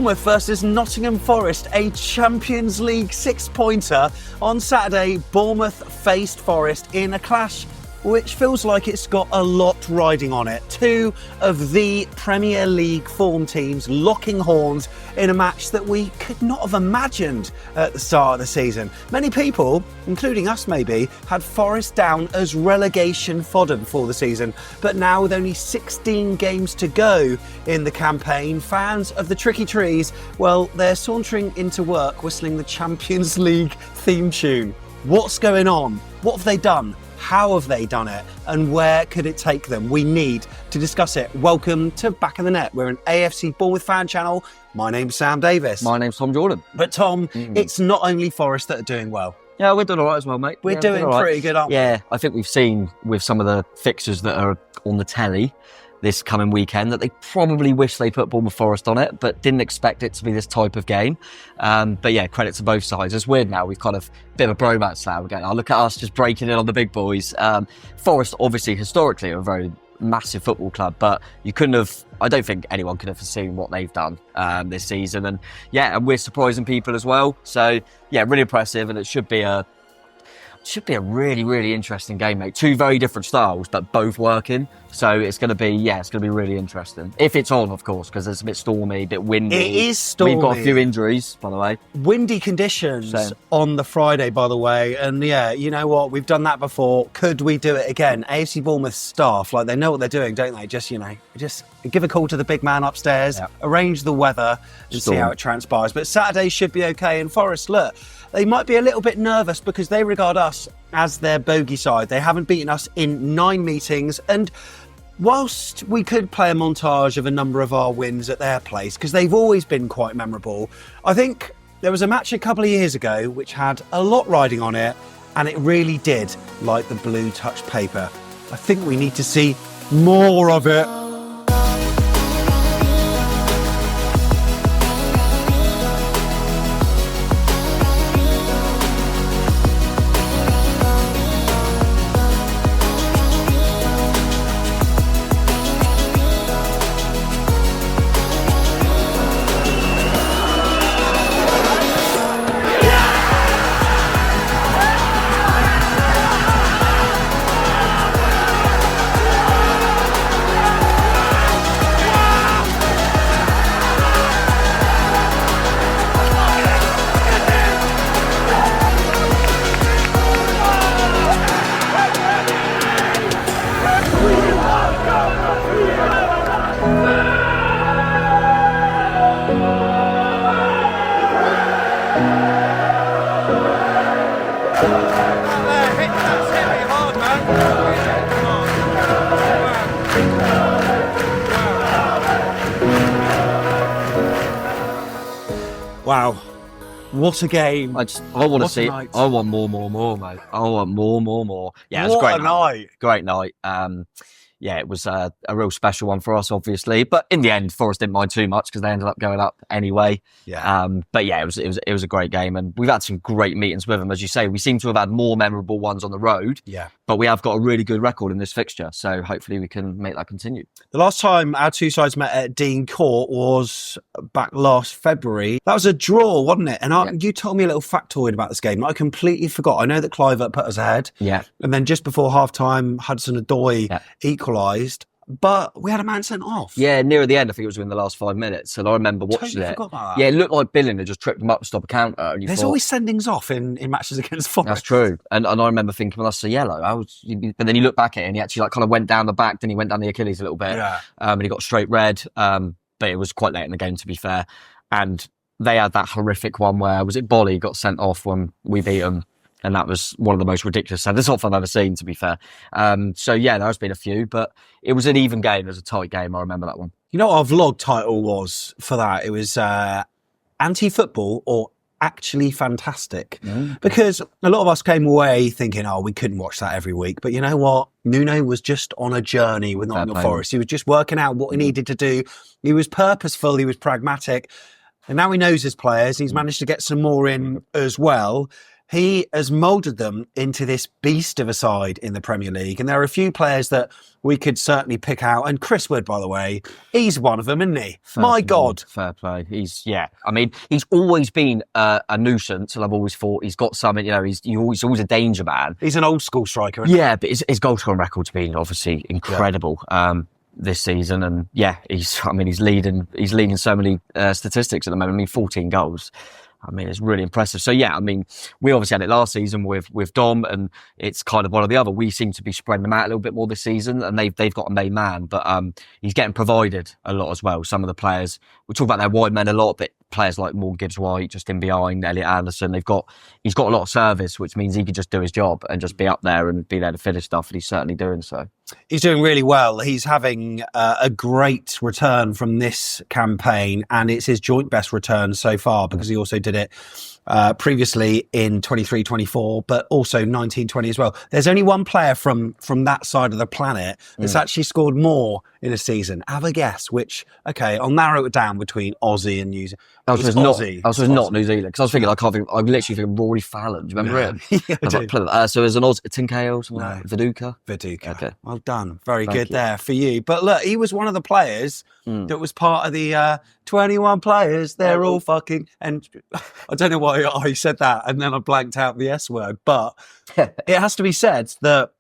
Bournemouth versus Nottingham Forest, a Champions League six-pointer. On Saturday, Bournemouth faced Forest in a clash which feels like it's got a lot riding on it. Two of the Premier League form teams locking horns in a match that we could not have imagined at the start of the season. Many people, including us maybe, had Forest down as relegation fodder before the season, but now with only 16 games to go in the campaign, fans of the Tricky Trees, well, they're sauntering into work whistling the Champions League theme tune. What's going on? What have they done? How have they done it? And where could it take them? We need to discuss it. Welcome to Back in the Net. We're an AFC Bournemouth fan channel. My name's Sam Davis. My name's Tom Jordan. But Tom, it's not only Forest that are doing well. Yeah, we're doing all right as well, mate. We're doing pretty good, aren't we? Yeah, I think we've seen with some of the fixtures that are on the telly this coming weekend that they probably wish they put Bournemouth Forest on it, but didn't expect it to be this type of game. But yeah, credit to both sides. It's weird now. We've kind of a bit of a bromance now. We're going, look at us just breaking in on the big boys. Forest, obviously, historically, are a very massive football club, but you couldn't have, I don't think anyone could have foreseen what they've done this season. And yeah, and we're surprising people as well. So yeah, really impressive, and it should be a really, really interesting game, mate. Two very different styles, but both working. So it's going to be really interesting. If it's on, of course, because it's a bit stormy, a bit windy. It is stormy. We've got a few injuries, by the way. Windy conditions on the Friday, by the way. And yeah, you know what? We've done that before. Could we do it again? AFC Bournemouth staff, like, they know what they're doing, don't they? Just give a call to the big man upstairs, arrange the weather and see how it transpires. But Saturday should be okay. And Forest, look, they might be a little bit nervous because they regard us as their bogey side. They haven't beaten us in 9 meetings. And whilst we could play a montage of a number of our wins at their place, because they've always been quite memorable, I think there was a match a couple of years ago which had a lot riding on it, and it really did like the blue touch paper. I think we need to see more of it. Wow, what a game. I want to see it. I want more, mate. I want more. Yeah, it was a great night. Great night. Yeah, it was a real special one for us, obviously. But in the end, Forest didn't mind too much because they ended up going up anyway. Yeah. But yeah, it was a great game, and we've had some great meetings with them, as you say. We seem to have had more memorable ones on the road. Yeah. But we have got a really good record in this fixture, so hopefully we can make that continue. The last time our two sides met at Dean Court was back last February. That was a draw, wasn't it? And you told me a little factoid about this game. I completely forgot. I know that Clivert put us ahead. Yeah. And then just before half-time, Hudson-Odoi equalised. But we had a man sent off. Yeah, near the end, I think it was within the last 5 minutes. And I remember watching it. Forgot about that. Yeah, it looked like Billing had just tripped him up to stop a counter. And There's always sendings off in matches against Forest. That's true. And I remember thinking, well, that's a yellow. But then you look back at it and he actually kind of went down the back, then he went down the Achilles a little bit. Yeah. And he got straight red. But it was quite late in the game, to be fair. And they had that horrific one where, was it Bolly got sent off when we beat them? And that was one of the most ridiculous senders off I've ever seen, to be fair. So yeah, there's been a few, but it was an even game. It was a tight game. I remember that one. You know what our vlog title was for that? It was anti-football or actually fantastic. Because a lot of us came away thinking, we couldn't watch that every week. But you know what? Nuno was just on a journey with Nottingham Forest. He was just working out what he needed to do. He was purposeful. He was pragmatic. And now he knows his players. He's managed to get some more in as well. he has moulded them into this beast of a side in the Premier League. And there are a few players that we could certainly pick out. And Chris Wood, by the way, he's one of them, isn't he? My God. Fair play. He's always been a nuisance, and I've always thought he's got something, he's always a danger man. He's an old school striker, isn't he? Yeah, but his goal scoring record's been obviously incredible. This season, and he's leading so many statistics at the moment. 14 goals. It's really impressive. So we obviously had it last season with Dom, and it's kind of one or the other. We seem to be spreading them out a little bit more this season, and they've got a main man, but he's getting provided a lot as well. Some of the players, we talk about their wide men a lot, but players like Morgan Gibbs-White just in behind, Elliot Anderson, he's got a lot of service, which means he could just do his job and just be up there and be there to finish stuff, and he's certainly doing so. He's doing really well. He's having a great return from this campaign, and it's his joint best return so far, because he also did it previously in 23-24, but also 19-20 as well. There's only one player from that side of the planet that's actually scored more in a season. Have a guess which? Okay, I'll narrow it down between Aussie and New Zealand. I was not New Zealand, because I was thinking, I'm literally thinking Rory Fallon. Do you remember him? Yeah, I do. So there's an Aussie, Tinkale or something like Viduka? Viduka. Okay. Well done. Very good there for you. But look, he was one of the players that was part of the 21 players. They're all fucking... And I don't know why I said that, and then I blanked out the S word. But it has to be said that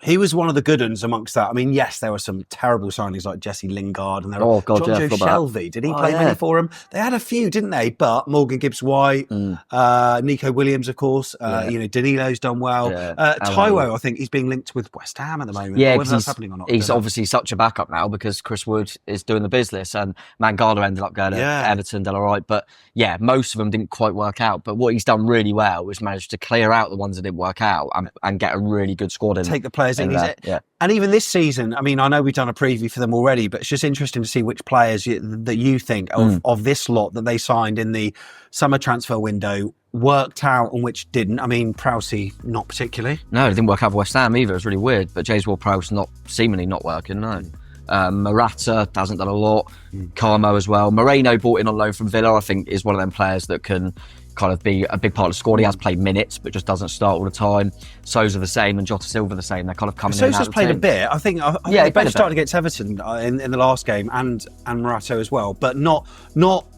he was one of the good ones amongst that. Yes, there were some terrible signings like Jesse Lingard, and there were Jonjo Shelvey. Did he play many for him? They had a few, didn't they? But Morgan Gibbs-White, Nico Williams, of course. Danilo's done well. Taiwo, I think he's being linked with West Ham at the moment. Yeah, whether that's happening or not. He's obviously such a backup now because Chris Wood is doing the business, and Mangala ended up going to Everton, did all right. But most of them didn't quite work out. But what he's done really well was managed to clear out the ones that didn't work out and get a really good squad in. Take the players in. And even this season, I know we've done a preview for them already, but it's just interesting to see which players that you think of this lot that they signed in the summer transfer window worked out and which didn't. Prowsey, not particularly. No, it didn't work out for West Ham either. It was really weird. But James Ward-Prowse seemingly not working, no. Morata hasn't done a lot. Carmo as well. Moreno bought in on loan from Villa, I think, is one of them players that can kind of be a big part of the squad. He has played minutes, but just doesn't start all the time. Sousa the same, and Jota Silva the same. They're kind of coming in and out. Sousa's played a bit. I think they both started against Everton in the last game, and Morata as well, but not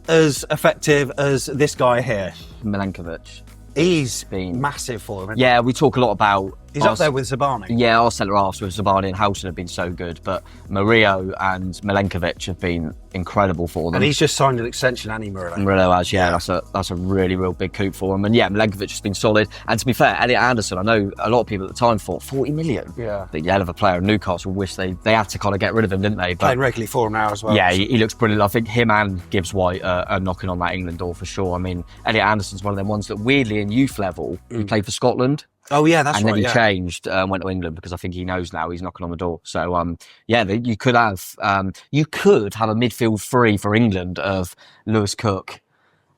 as effective as this guy here. Milenkovic. He's been massive for him. Yeah, we talk a lot about... He's up there with Zabani. Yeah, our centre-halves with Zabani and Houghton have been so good, but Murillo and Milenkovic have been incredible for them. And he's just signed an extension, and Murillo. Murillo has, that's a really, real big coup for him. And Milenkovic has been solid. And to be fair, Elliot Anderson, I know a lot of people at the time thought 40 million. Yeah. The hell of a player. Newcastle wish they had to kind of get rid of him, didn't they? But playing regularly for him now as well. Yeah, he looks brilliant. I think him and Gibbs-White are knocking on that England door for sure. Elliot Anderson's one of them ones that weirdly in youth level, he played for Scotland. Oh yeah, that's right. And then he changed, went to England because I think he knows now he's knocking on the door. So you could have a midfield three for England of Lewis Cook,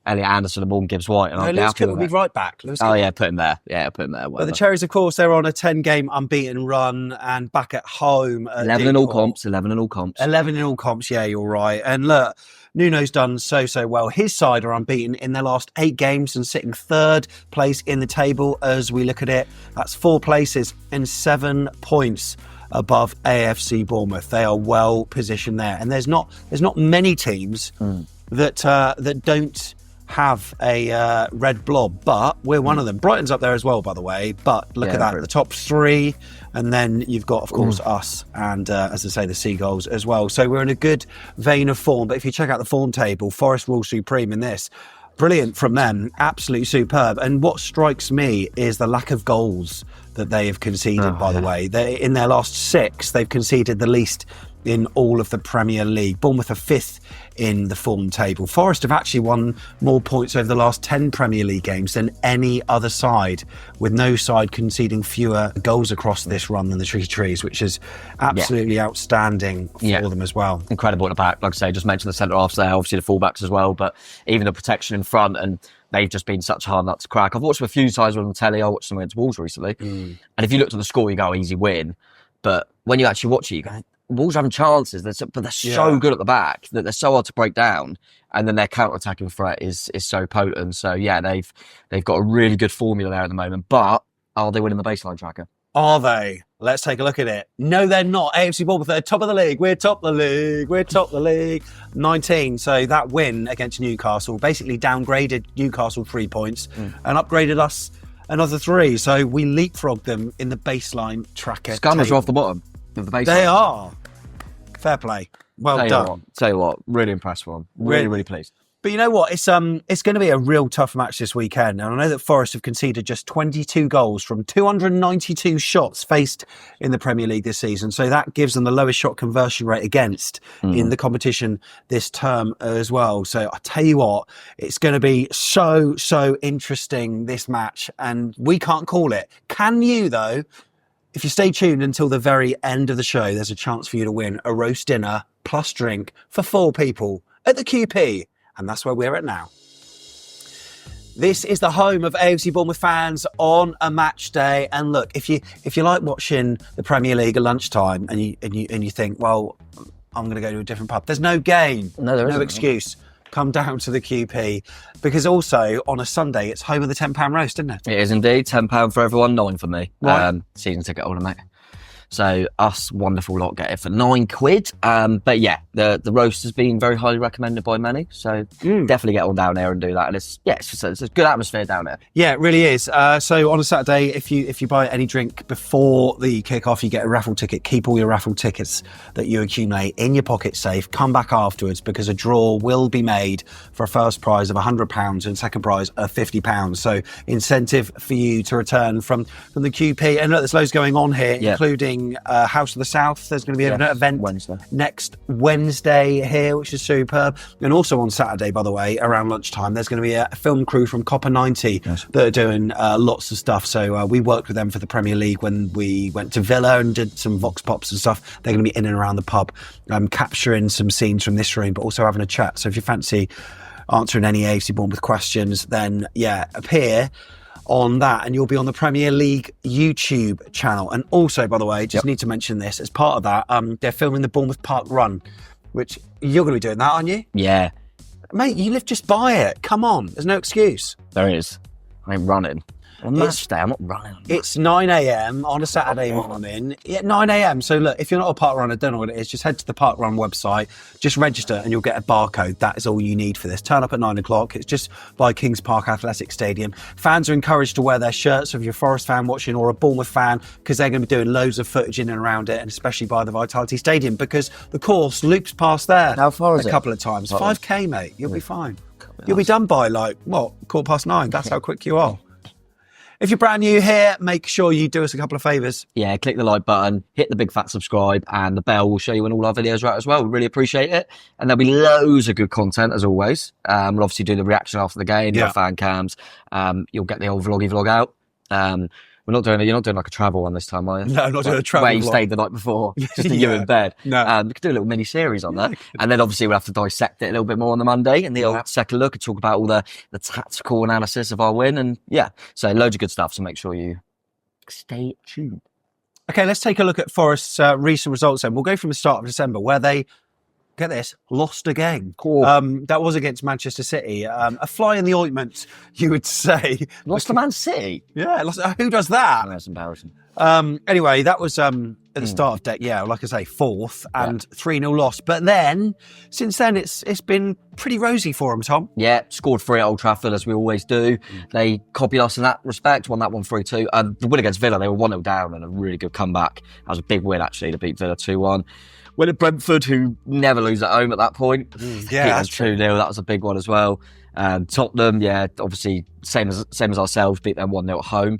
Elliot Anderson, and Morgan Gibbs-White. And Lewis Cook would be right back. Put him there. Yeah, put him there. But the Cherries, of course, they're on a 10-game unbeaten run and back at home. 11 in all comps. 11 in all comps. 11 in all comps. Yeah, you're right. And look, Nuno's done so well. His side are unbeaten in their last 8 games and sitting third place in the table as we look at it. That's 4 places and 7 points above AFC Bournemouth. They are well positioned there. And there's not many teams that don't have a red blob, but we're one of them. Brighton's up there as well, by the way, but look at that, the top 3, and then you've got, of course, us and, as I say, the Seagulls as well. So we're in a good vein of form, but if you check out the form table, Forest rule supreme in this. Brilliant from them, absolutely superb. And what strikes me is the lack of goals that they have conceded, by the way. In their last 6, they've conceded the least in all of the Premier League. Bournemouth are 5th in the form table. Forest have actually won more points over the last 10 Premier League games than any other side, with no side conceding fewer goals across this run than the Trees, which is absolutely outstanding for them as well. Incredible at the back. Like I say, just mentioned the centre-halves there, obviously the full-backs as well, but even the protection in front, and they've just been such a hard nut to crack. I've watched them a few times on telly. I watched them against Wolves recently. And if you looked at the score, you go, easy win. But when you actually watch it, you go, Wolves are having chances, but they're so good at the back that they're so hard to break down. And then their counter-attacking threat is so potent. So yeah, they've got a really good formula there at the moment. But are they winning the baseline tracker? Are they? Let's take a look at it. No, they're not. AFC Bournemouth, they're top of the league. We're top of the league. We're top of the league. 19. So that win against Newcastle basically downgraded Newcastle 3 points and upgraded us another 3. So we leapfrogged them in the baseline tracker. Scammers are off the bottom of the baseline. They are. Fair play. Well done. Tell you what, really impressed with them. Really pleased. But you know what? It's going to be a real tough match this weekend. And I know that Forest have conceded just 22 goals from 292 shots faced in the Premier League this season. So that gives them the lowest shot conversion rate against in the competition this term as well. So I tell you what, it's going to be so interesting, this match. And we can't call it. Can you, though? If you stay tuned until the very end of the show, there's a chance for you to win a roast dinner plus drink for 4 people at the QP. And that's where we're at now. This is the home of AFC Bournemouth fans on a match day. And look, if you like watching the Premier League at lunchtime and you think, well, I'm going to go to a different pub, there's no game, no excuse. Come down to the QP, because also on a Sunday it's home of the £10 roast, isn't it? It is indeed. £10 for everyone, 9 for me. Right. Season ticket holder, mate. So us wonderful lot get it for £9. But yeah, the roast has been very highly recommended by many. So definitely get on down there and do that. And it's a good atmosphere down there. Yeah, it really is. So on a Saturday, if you buy any drink before the kick-off, you get a raffle ticket. Keep all your raffle tickets that you accumulate in your pocket safe. Come back afterwards, because a draw will be made for a first prize of £100 and second prize of £50. So incentive for you to return from the QP. And look, there's loads going on here, including House of the South. There's going to be an event next Wednesday here, which is superb. And also on Saturday, by the way, around lunchtime, there's going to be a film crew from Copper 90 that are doing lots of stuff. So we worked with them for the Premier League when we went to Villa and did some Vox Pops and stuff. They're going to be in and around the pub, capturing some scenes from this room, but also having a chat. So if you fancy answering any AFC Bournemouth questions, then appear on that, and you'll be on the Premier League YouTube channel. And also, by the way, just need to mention this, as part of that, they're filming the Bournemouth Park Run, which you're going to be doing that, aren't you? Yeah. Mate, you live just by it. Come on, there's no excuse. There is. I ain't running. On match day, I'm not running. It's 9 a.m. on a Saturday morning. Yeah, 9 a.m. So look, if you're not a park runner, don't know what it is, just head to the Park Run website, just register and you'll get a barcode. That is all you need for this. Turn up at 9 o'clock. It's just by Kings Park Athletic Stadium. Fans are encouraged to wear their shirts if you're a Forest fan watching or a Bournemouth fan, because they're going to be doing loads of footage in and around it, and especially by the Vitality Stadium, because the course loops past there. How far is it? A couple of times. 5k, mate. You'll be fine. You'll be done by 9:15. That's how quick you are. If you're brand new here, make sure you do us a couple of favours. Yeah, click the like button, hit the big fat subscribe, and the bell will show you when all our videos are out as well. We really appreciate it. And there'll be loads of good content, as always. We'll obviously do the reaction after the game, the fan cams. You'll get the old vlog out. You're not doing like a travel one this time, are you? No, not doing a travel where you vlog. Stayed the night before, just you in bed. No. We could do a little mini series on that. And then obviously we'll have to dissect it a little bit more on the Monday and the old second look, and talk about all the tactical analysis of our win. And so loads of good stuff. So make sure you stay tuned. Okay, let's take a look at Forest's recent results then. We'll go from the start of December, where they, get this, lost again. Cool. That was against Manchester City. A fly in the ointment, you would say. Lost to Man City? Yeah, who does that? That's embarrassing. Anyway, that was at the start of deck. Yeah, like I say, fourth and 3-0 loss. But then, since then, it's been pretty rosy for them, Tom. Yeah, scored 3 at Old Trafford, as we always do. They copied us in that respect, won that one 3-2. The win against Villa, they were 1-0 down, and a really good comeback. That was a big win, actually, to beat Villa 2-1. Went at Brentford, who never lose at home at that point. Yeah, that's 2-0. That was a big one as well. Tottenham, obviously same as ourselves, beat them 1-0 at home.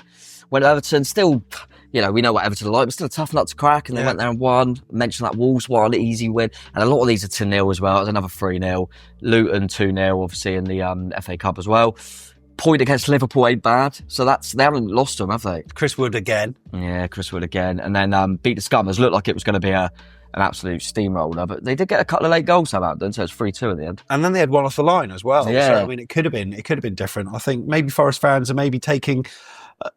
Went to Everton, still, we know what Everton are like, but still a tough nut to crack, and they went there and won. Mentioned that Wolves one, easy win, and a lot of these are 2-0 as well. It was another 3-0. Luton 2-0, obviously in the FA Cup as well. Point against Liverpool ain't bad, so they haven't lost them, have they? Chris Wood again. Yeah, Chris Wood again, and then beat the Scummers. Looked like it was going to be an absolute steamroller, but they did get a couple of late goals, Southampton, so it's 3-2 at the end. And then they had one off the line as well. Yeah. So, I mean, it could have been different. I think maybe Forest fans are maybe taking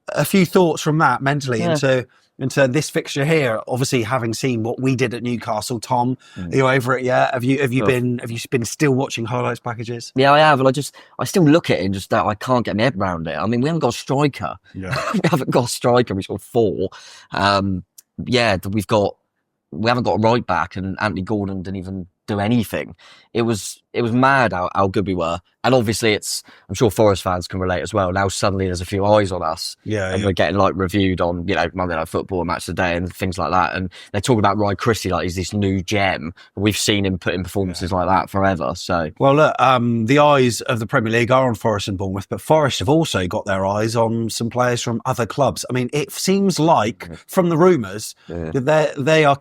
a few thoughts from that mentally into into this fixture here. Obviously, having seen what we did at Newcastle, Tom, are you over it yet? Have you been still watching highlights packages? Yeah, I have, and I still look at it and just that I can't get my head around it. I mean, we haven't got a striker. Yeah. We haven't got a striker. We've got 4. We haven't got a right back, and Anthony Gordon didn't even do anything. It was mad how good we were. And obviously I'm sure Forest fans can relate as well. Now suddenly there's a few eyes on us. Yeah. And we're getting like reviewed on, Monday Night Football, Match of the Day and things like that. And they're talking about Ryan Christie like he's this new gem. We've seen him put in performances like that forever. So well, look, the eyes of the Premier League are on Forest and Bournemouth, but Forest have also got their eyes on some players from other clubs. I mean, it seems like from the rumours that they're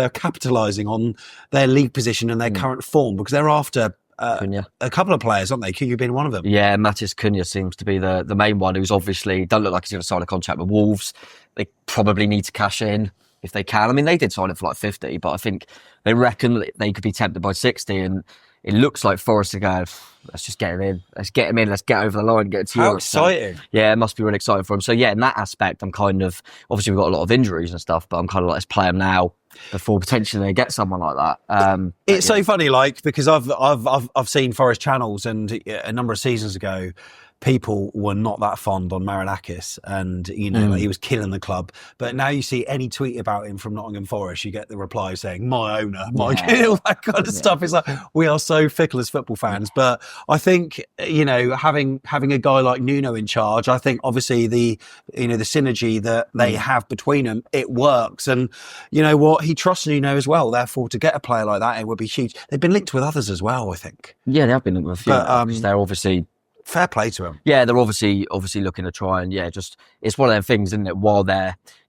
capitalising on their league position and their current form, because they're after a couple of players, aren't they? Cunha being one of them. Yeah, Matis Cunha seems to be the main one, who's obviously don't look like he's going to sign a contract with Wolves. They probably need to cash in if they can. I mean, they did sign it for like 50, but I think they reckon they could be tempted by 60, and it looks like Forest are going, let's just get him in. Let's get him in. Let's get over the line and get to Europe. How exciting. So, yeah, it must be really exciting for him. So, yeah, in that aspect, I'm kind of, obviously we've got a lot of injuries and stuff, but I'm kind of like, let's play him now before potentially they get someone like that. It's so funny, like, because I've seen Forest channels, and a number of seasons ago, people were not that fond on Marinakis, and like he was killing the club. But now you see any tweet about him from Nottingham Forest, you get the reply saying my owner, my all that kind of stuff. It's like we are so fickle as football fans. But I think having a guy like Nuno in charge, I think obviously the synergy that they have between them, it works. And you know what, he trusts Nuno as well. Therefore, to get a player like that, it would be huge. They've been linked with others as well, I think. Yeah, they have been linked with a few. But, they're obviously. Fair play to them. Yeah, they're obviously looking to try and it's one of them things, isn't it? While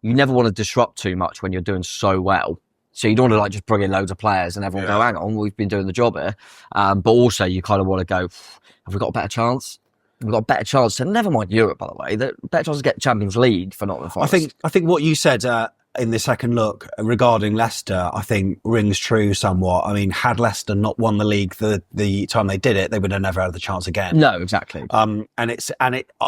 you never want to disrupt too much when you're doing so well. So you don't want to like just bring in loads of players and everyone go, hang on, we've been doing the job here. But also you kind of want to go, have we got a better chance? We've got a better chance to, never mind Europe, by the way, the better chance to get Champions League for Nottingham Forest. I think what you said in the second look regarding Leicester, I think rings true somewhat. I mean, had Leicester not won the league the time they did it, they would have never had the chance again. No, exactly.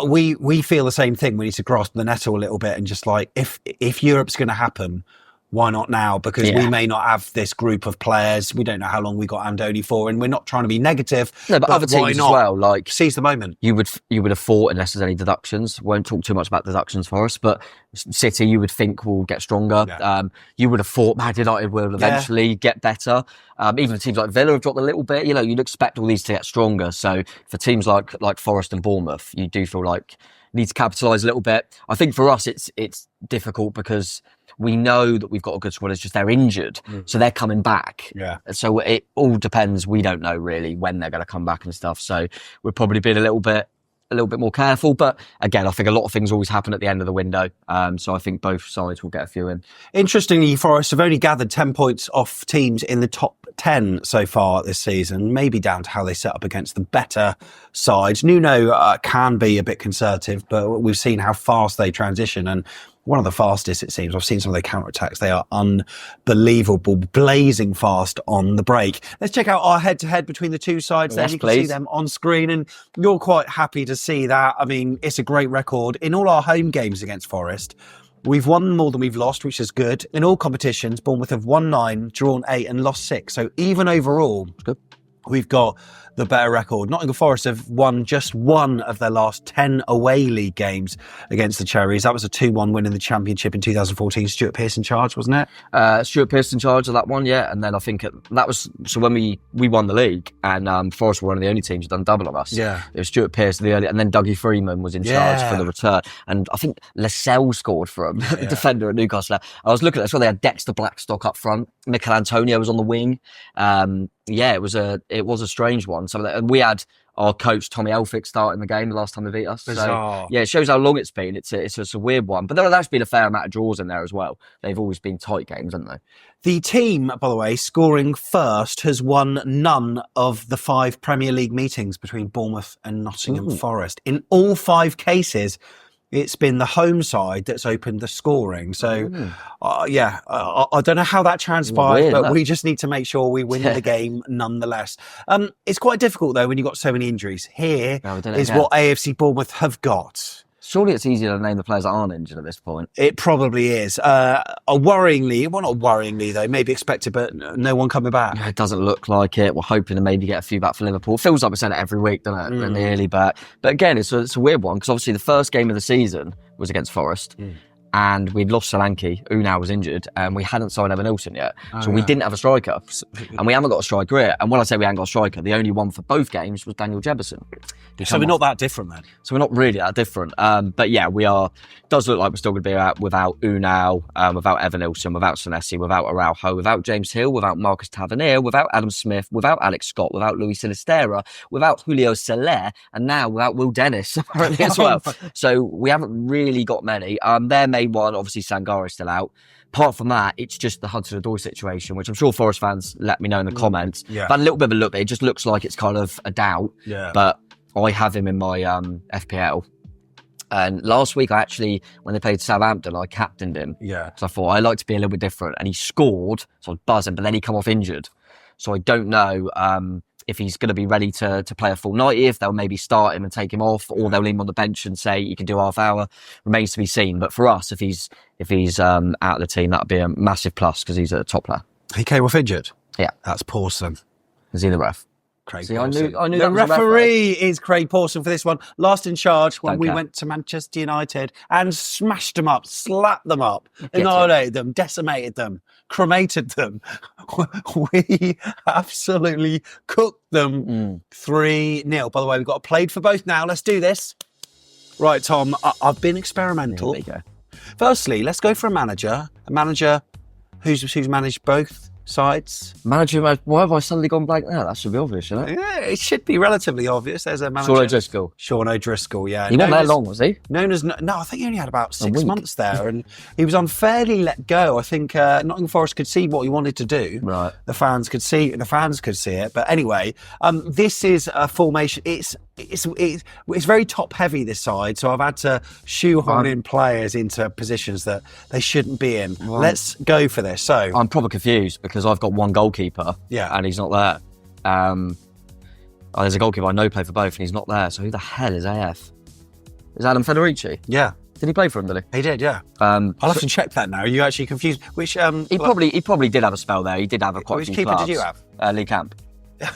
We feel the same thing. We need to grasp the nettle a little bit and just like, if Europe's going to happen, why not now? Because we may not have this group of players. We don't know how long we got Andoni for, and we're not trying to be negative. No, but other teams as well, like seize the moment. You would have thought, unless there's any deductions. Won't talk too much about deductions for us, but City, you would think will get stronger. Yeah. You would have thought Man United will eventually get better. Even teams like Villa have dropped a little bit. You'd expect all these to get stronger. So for teams like Forest and Bournemouth, you do feel like you need to capitalise a little bit. I think for us, it's difficult because we know that we've got a good squad. It's just they're injured, so they're coming back. Yeah. So it all depends. We don't know really when they're going to come back and stuff. So we're probably being a little bit more careful. But again, I think a lot of things always happen at the end of the window. So I think both sides will get a few in. Interestingly, Forest have only gathered 10 points off teams in the top 10 so far this season, maybe down to how they set up against the better sides. Nuno can be a bit conservative, but we've seen how fast they transition, and one of the fastest, it seems. I've seen some of their counter-attacks. They are unbelievable, blazing fast on the break. Let's check out our head-to-head between the two sides. Yes, you can see them on screen, and you're quite happy to see that. I mean, it's a great record. In all our home games against Forest, we've won more than we've lost, which is good. In all competitions, Bournemouth have won 9, drawn 8, and lost 6. So even overall, we've got the better record. Nottingham Forest have won just one of their last 10 away league games against the Cherries. That was a 2-1 win in the Championship in 2014. Stuart Pearce in charge, wasn't it? Stuart Pearce in charge of that one, yeah. And then I think that was, so when we won the league, and Forest were one of the only teams who done double on us. Yeah. It was Stuart Pearce the early, and then Dougie Freeman was in charge for the return. And I think Lascelles scored for him, defender at Newcastle. I was looking at this, well, they had Dexter Blackstock up front. Mikel Antonio was on the wing. It was a strange one. And we had our coach Tommy Elphick starting the game the last time they beat us. Bizarre. So, it shows how long it's been. It's a weird one, but there's been a fair amount of draws in there as well. They've always been tight games, haven't they? The team, by the way, scoring first, has won none of the 5 Premier League meetings between Bournemouth and Nottingham Forest. In all 5 cases, it's been the home side that's opened the scoring. So, I don't know how that transpired, but we just need to make sure we win the game nonetheless. It's quite difficult, though, when you've got so many injuries. Here is what AFC Bournemouth have got. Surely it's easier to name the players that aren't injured at this point. It probably is. Worryingly, well, not worryingly though, maybe expected, but no one coming back. It doesn't look like it. We're hoping to maybe get a few back for Liverpool. It feels like we said it every week, doesn't it? They're nearly back. But again, it's a weird one because obviously the first game of the season was against Forest. And we'd lost Solanke, Unai was injured, and we hadn't signed Evan Nilsson yet. So we didn't have a striker. And we haven't got a striker yet. And when I say we haven't got a striker, the only one for both games was Daniel Jebison. So we're not that different then? So we're not really that different. But yeah, we are. Does look like we're still going to be out without Unai, without Evan Nilsson, without Senesi, without Araujo, without James Hill, without Marcus Tavernier, without Adam Smith, without Alex Scott, without Luis Sinisterra, without Julio Soler, and now without Will Dennis apparently as well. So we haven't really got many. Their main one, obviously Sangare is still out. Apart from that, it's just the Hudson-Odoi situation, which I'm sure Forest fans let me know in the comments. Yeah. But a little bit of a look, it just looks like it's kind of a doubt. Yeah. But I have him in my FPL. And last week, I actually, when they played Southampton, I captained him. Yeah. So I thought I like to be a little bit different. And he scored, so I was buzzing, but then he come off injured. So I don't know if he's going to be ready to play a full 90, if they'll maybe start him and take him off, or they'll leave him on the bench and say you can do half hour. Remains to be seen. But for us, if he's out of the team, that'd be a massive plus because he's a top player. He came off injured? Yeah. That's Pawson. Is he the ref? Craig See, Pawson. I knew the that was a referee is Craig Pawson for this one. Last in charge when Don't we care. went to Manchester United and smashed them up, slapped them up, Get annihilated them, decimated them, cremated them. We absolutely cooked them 3-0. By the way, we've got a played for both now. Let's do this. Right, Tom, I've been experimental. There we go. Firstly, let's go for a manager who's managed both sides. Manager, why have I suddenly gone blank now? That should be obvious, shouldn't it? Yeah, it should be relatively obvious. There's a manager. Sean O'Driscoll. Sean O'Driscoll, yeah. He wasn't there long, was he? Known as no, I think he only had about 6 week. months there, and he was unfairly let go. I think Nottingham Forest could see what he wanted to do. Right. The fans could see it. But anyway, this is a formation. It's very top heavy, this side, so I've had to shoehorn in players into positions that they shouldn't be in. Right. Let's go for this. So I'm probably confused because I've got one goalkeeper, and he's not there. There's a goalkeeper I know played for both, and he's not there. So who the hell is AF? Is Adam Federici? yeah, Did he play for him? Did he? he did. Yeah, I'll have to check that now. Are you actually confused? Which He probably did have a spell there. He did have a quite which few keeper clubs. did you have? Lee Camp.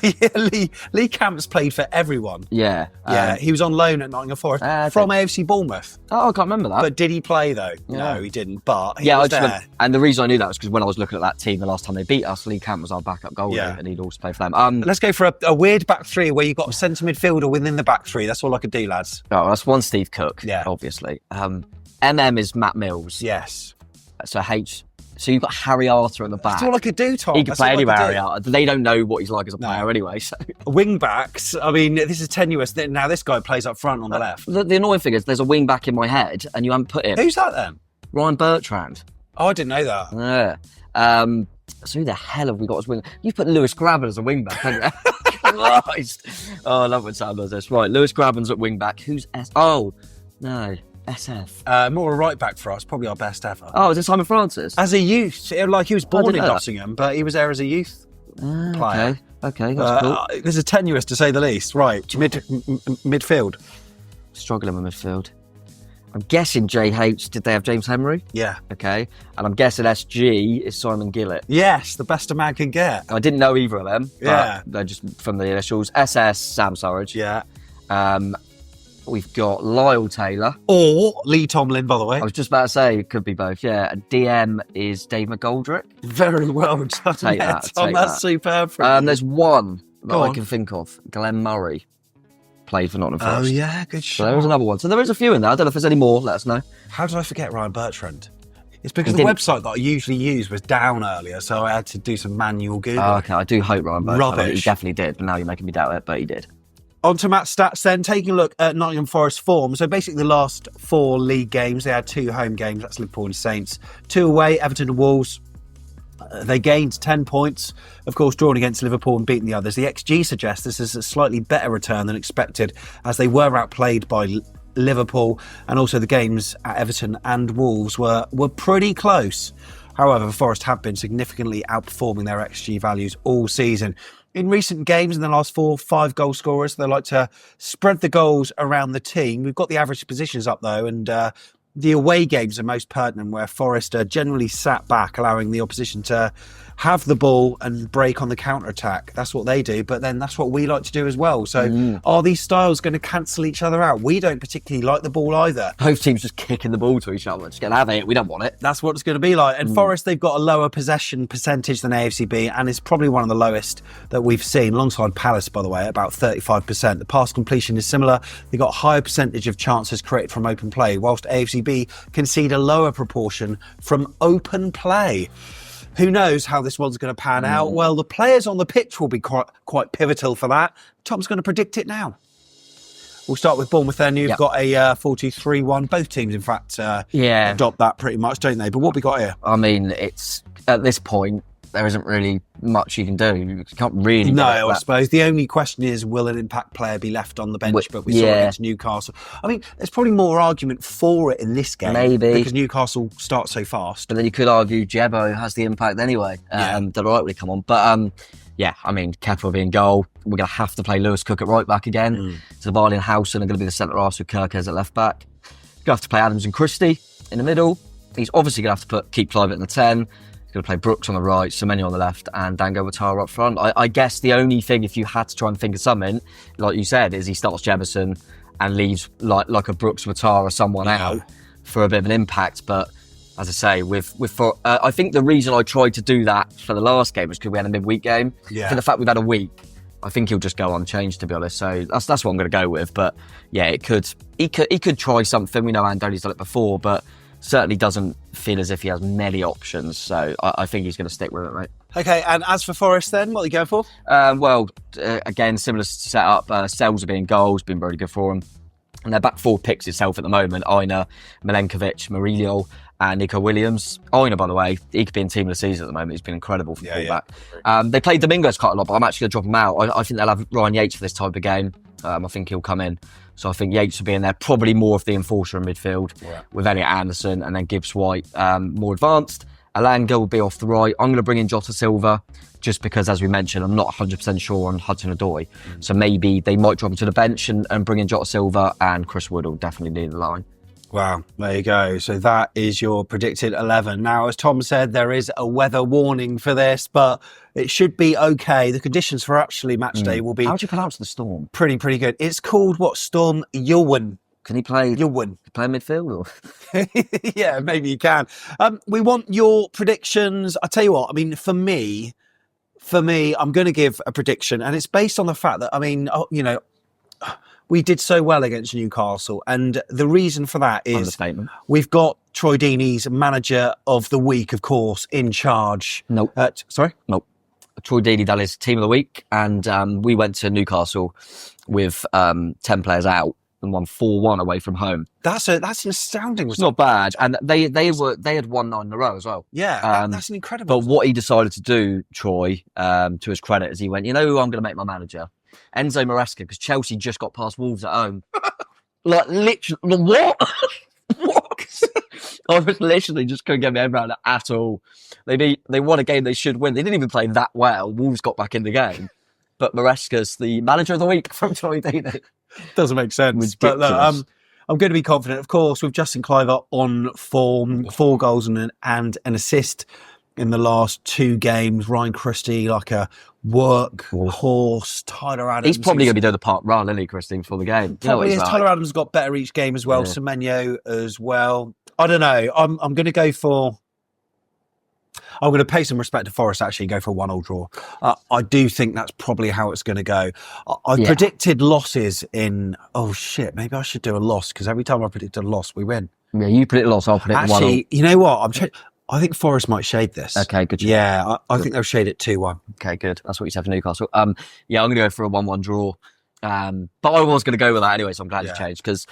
Yeah, Lee Camp's played for everyone. Yeah. Yeah, he was on loan at Nottingham Forest from AFC Bournemouth. Oh, I can't remember that. But did he play though? Yeah. No, he didn't. But he yeah, was there. and the reason I knew that was because when I was looking at that team the last time they beat us, Lee Camp was our backup goalie, and he'd also play for them. Let's go for a weird back three where you've got a centre midfielder within the back three. That's all I could do, lads. Oh, that's one Steve Cook. Yeah. Obviously. MM is Matt Mills. Yes. So H. So you've got Harry Arthur at the back. That's all I could do, Tom. He can That's play all I anywhere, could do. Harry Arthur. They don't know what he's like as a player anyway. So. Wing backs, I mean, this is tenuous. Now this guy plays up front on the left. The annoying thing is there's a wing back in my head and you haven't put him. Who's that then? Ryan Bertrand. Oh, I didn't know that. Yeah. So who the hell have we got as wing? You've put Lewis Graben as a wing back, haven't you? Christ. Oh, I love when Sam does this. Right, Lewis Graben's at wing back. Who's S? Oh, no. SF. More a right back for us, probably our best ever. Oh, is it Simon Francis? As a youth, like he was born in didn't know that. Nottingham, but he was there as a youth player. Okay, that's cool. This is tenuous to say the least. Right, midfield. Struggling with midfield. I'm guessing JH, did they have James Henry? Yeah. Okay. And I'm guessing SG is Simon Gillett. Yes, the best a man can get. I didn't know either of them. Yeah. They're just from the initials. SS, Sam Surridge. Yeah. We've got Lyle Taylor. Or Lee Tomlin, by the way. I was just about to say it could be both, yeah. And DM is Dave McGoldrick. Very well done. Take that, Tom, take that's that. superb. From you. There's one that Go I on. can think of. Glenn Murray played for Nottingham Oh, Forest. yeah, good So shot. there was another one. So there is a few in there. I don't know if there's any more. Let us know. How did I forget Ryan Bertrand? It's because He the didn't- website that I usually use was down earlier, so I had to do some manual Google. Oh, okay, I do hope Ryan Bertrand. Rubbish. He definitely did, but now you're making me doubt it, but he did. On to Matt's stats then, taking a look at Nottingham Forest form. So basically the last 4 league games, they had 2 home games, that's Liverpool and Saints. 2 away, Everton and Wolves. They gained 10 points, of course, drawn against Liverpool and beating the others. The XG suggests this is a slightly better return than expected, as they were outplayed by Liverpool, and also the games at Everton and Wolves were pretty close. However, Forest have been significantly outperforming their XG values all season. in recent games in the last 4-5 goal scorers, they like to spread the goals around the team. We've got the average positions up though, and the away games are most pertinent, where Forest are generally sat back, allowing the opposition to have the ball and break on the counter-attack. That's what they do, but then that's what we like to do as well. So are these styles going to cancel each other out? We don't particularly like the ball either. Both teams just kicking the ball to each other. Just get out of it. We don't want it. That's what it's going to be like. And Forest, they've got a lower possession percentage than AFCB, and it's probably one of the lowest that we've seen, alongside Palace, by the way, at about 35%. The pass completion is similar. They've got a higher percentage of chances created from open play, whilst AFCB concede a lower proportion from open play. Who knows how this one's going to pan out? Well, the players on the pitch will be quite pivotal for that. Tom's going to predict it now. We'll start with Bournemouth then. You've got a 4-2-3-1. Both teams, in fact, adopt that pretty much, don't they? But what we got here? I mean, it's at this point, there isn't really much you can do. You can't really. No, I suppose. The only question is, will an impact player be left on the bench? But we saw it against Newcastle. I mean, there's probably more argument for it in this game. Maybe. Because Newcastle starts so fast. But then you could argue Jebo has the impact anyway. They're right when they come on. But yeah, I mean, Kepa will be in goal. We're going to have to play Lewis Cook at right back again. Zavali and Howson are going to be the centre-halves with Kirkes at left back. You're going to have to play Adams and Christie in the middle. He's obviously going to have to keep Clive in the 10. He's going to play Brooks on the right, Semenyo on the left, and Dango Ouattara up front. I guess the only thing, if you had to try and think of something, like you said, is he starts Jefferson and leaves like a Brooks, Ouattara or someone out for a bit of an impact. But as I say, I think the reason I tried to do that for the last game was because we had a midweek game. For the fact we've had a week, I think he'll just go unchanged, to be honest. So that's what I'm going to go with. But yeah, he could try something. We know Andoni's done it before, but certainly doesn't feel as if he has many options. So I think he's going to stick with it, mate. Okay, and as for Forest then, what are you going for? Again, similar setup. Sells are being goals, been very good for them. And their back four picks itself at the moment: Aina, Milenkovic, Murillo, and Nico Williams. Aina, by the way, he could be in team of the season at the moment. He's been incredible for fullback. They played Domingos quite a lot, but I'm actually going to drop him out. I think they'll have Ryan Yates for this type of game. I think he'll come in. So I think Yates will be in there, probably more of the enforcer in midfield, with Elliot Anderson, and then Gibbs White more advanced. Alanga will be off the right. I'm going to bring in Jota Silva, just because, as we mentioned, I'm not 100% sure on Hudson-Odoi. So maybe they might drop him to the bench and bring in Jota Silva, and Chris Wood will definitely lead the line. Wow, there you go. So that is your predicted 11. Now, as Tom said, there is a weather warning for this, but it should be okay. The conditions for actually match day will be... How do you pronounce the storm? Pretty good. It's called Storm Yowen. Can he play? Yowen. Play midfield? Or? Yeah, maybe you can. We want your predictions. I tell you what, I mean, for me, I'm going to give a prediction, and it's based on the fact that, we did so well against Newcastle, and the reason for that is we've got Troy Deeney's manager of the week, of course, in charge. Nope. Sorry? Nope. Troy Deeney done his team of the week, and we went to Newcastle with 10 players out and won 4-1 away from home. That's an astounding result. It's not bad, and they had won 9 in a row as well. Yeah, that's an incredible But what he decided to do, Troy, to his credit, is he went, you know who I'm going to make my manager? Enzo Maresca, because Chelsea just got past Wolves at home. Like, literally, what? What? I was literally just couldn't get my head around it at all. They won a game they should win. They didn't even play that well. Wolves got back in the game. But Maresca's the manager of the week from Troy Deeney. Doesn't make sense. But look, I'm going to be confident, of course, with Justin Cliver on form, 4 goals and an assist in the last 2 games. Ryan Christie, like a workhorse. Tyler Adams. He's probably going to be doing the part run, isn't he, Christie, before the game? Probably is. Like. Tyler Adams got better each game as well. Semenyo as well. I don't know. I'm going to go for... I'm going to pay some respect to Forest, actually, and go for a 1-1 draw. I do think that's probably how it's going to go. I predicted losses in... Oh, shit. Maybe I should do a loss, because every time I predict a loss, we win. Yeah, you predict a loss, I'll predict 1-1. Actually, you know what? I think Forest might shade this. Okay, good. Yeah, I think they'll shade it 2-1. Okay, good. That's what you said for Newcastle. Yeah, I'm going to go for a 1-1 draw. But I was going to go with that anyway, so I'm glad you changed, because,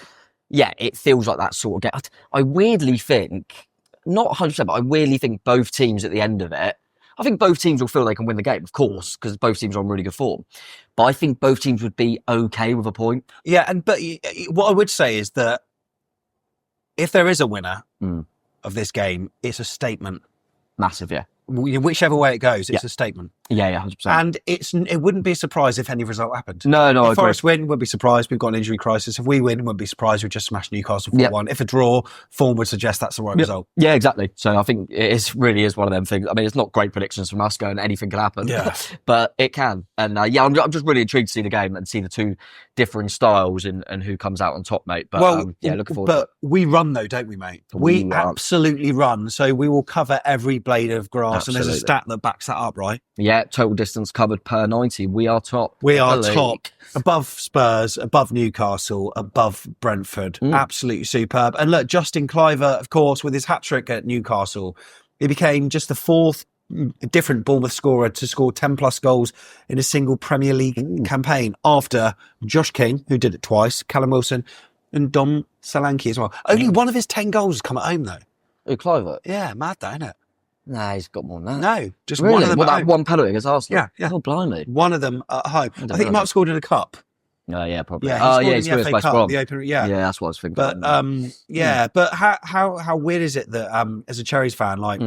yeah, it feels like that sort of game. I weirdly think... Not 100%, but I weirdly think both teams at the end of it, I think both teams will feel they can win the game, of course, because both teams are on really good form. But I think both teams would be okay with a point. Yeah, but what I would say is that if there is a winner of this game, it's a statement. Massive, yeah. Whichever way it goes, it's a statement. Yeah, yeah, 100%. And it wouldn't be a surprise if any result happened. No, I if agree. Forest win, we'd be surprised. We've got an injury crisis. If we win, we'd be surprised. We've just smashed Newcastle 4-1. If a draw, form would suggest that's the right result. Yeah, exactly. So I think it really is one of them things. I mean, it's not great predictions from us going anything can happen, but it can. And I'm just really intrigued to see the game and see the two differing styles and who comes out on top, mate. But looking forward to it. We run though, don't we, mate? We absolutely run. So we will cover every blade of grass. Absolutely. And there's a stat that backs that up, right? Yeah, total distance covered per 90. We are top. We are top. Above Spurs, above Newcastle, above Brentford. Absolutely superb. And look, Justin Cliver, of course, with his hat-trick at Newcastle, he became just the fourth different Bournemouth scorer to score 10 plus goals in a single Premier League campaign, after Josh King, who did it twice, Callum Wilson and Dom Solanke as well. Only one of his 10 goals has come at home though. Who, Cliver? Yeah, mad though, isn't it? Nah, he's got more than that. No, just really? one of them at home. One penalty against Arsenal? Yeah. Oh, blimey. One of them at home. I think he might have scored in a cup. Yeah, probably. Yeah, he scored in the against FA Cup, Brom. the opener, Yeah, that's what I was thinking. But but how weird is it that as a Cherries fan, like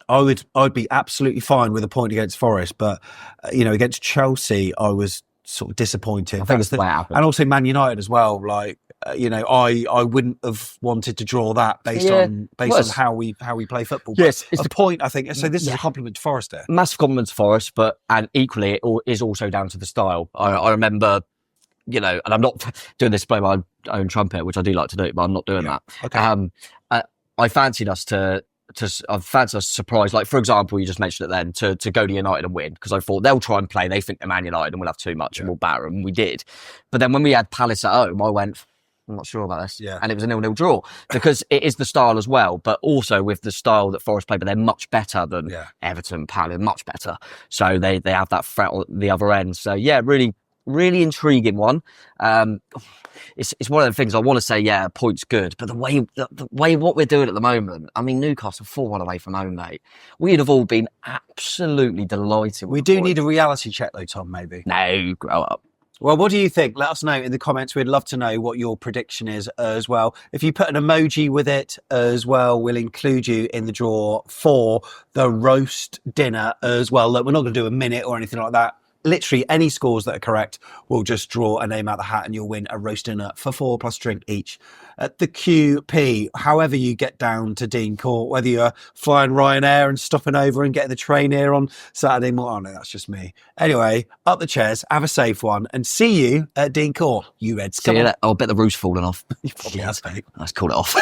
I'd be absolutely fine with a point against Forest, but against Chelsea I was sort of disappointed. I think that's the way it happened. And also Man United as well. Like I wouldn't have wanted to draw that based on how we play football. Yes, it's the point, I think. So this is a compliment to Forest there. Massive compliment to Forest, and equally it is also down to the style. I remember, and I'm not doing this to play my own trumpet, which I do like to do, but I'm not doing that. Okay. I fancied us I've fancied us surprise, like for example, you just mentioned it then, to go to United and win, because I thought they'll try and play, they think they're Man United and we'll have too much and we'll batter them, and we did. But then when we had Palace at home, I went, I'm not sure about this. And it was a 0-0 draw, because it is the style as well, but also with the style that Forest play, but they're much better than Everton, Palace, much better. So they have that threat on the other end. So yeah, really, really intriguing one. It's one of the things I want to say, point's good, but the way what we're doing at the moment, I mean, Newcastle 4-1 away from home, mate. We'd have all been absolutely delighted. We do need a reality check though, Tom, maybe. No, grow up. Well, what do you think? Let us know in the comments. We'd love to know what your prediction is as well. If you put an emoji with it as well, we'll include you in the draw for the roast dinner as well. Look, we're not going to do a minute or anything like that. Literally any scores that are correct, we'll just draw a name out of the hat and you'll win a roast dinner for 4 plus drink each at the QP. However you get down to Dean Court, whether you're flying Ryanair and stopping over and getting the train here on Saturday morning. Oh no, that's just me. Anyway, up the chairs, have a safe one, and see you at Dean Court. You Reds, come on. I'll bet the roof's falling off. You probably has, mate. Let's call it off.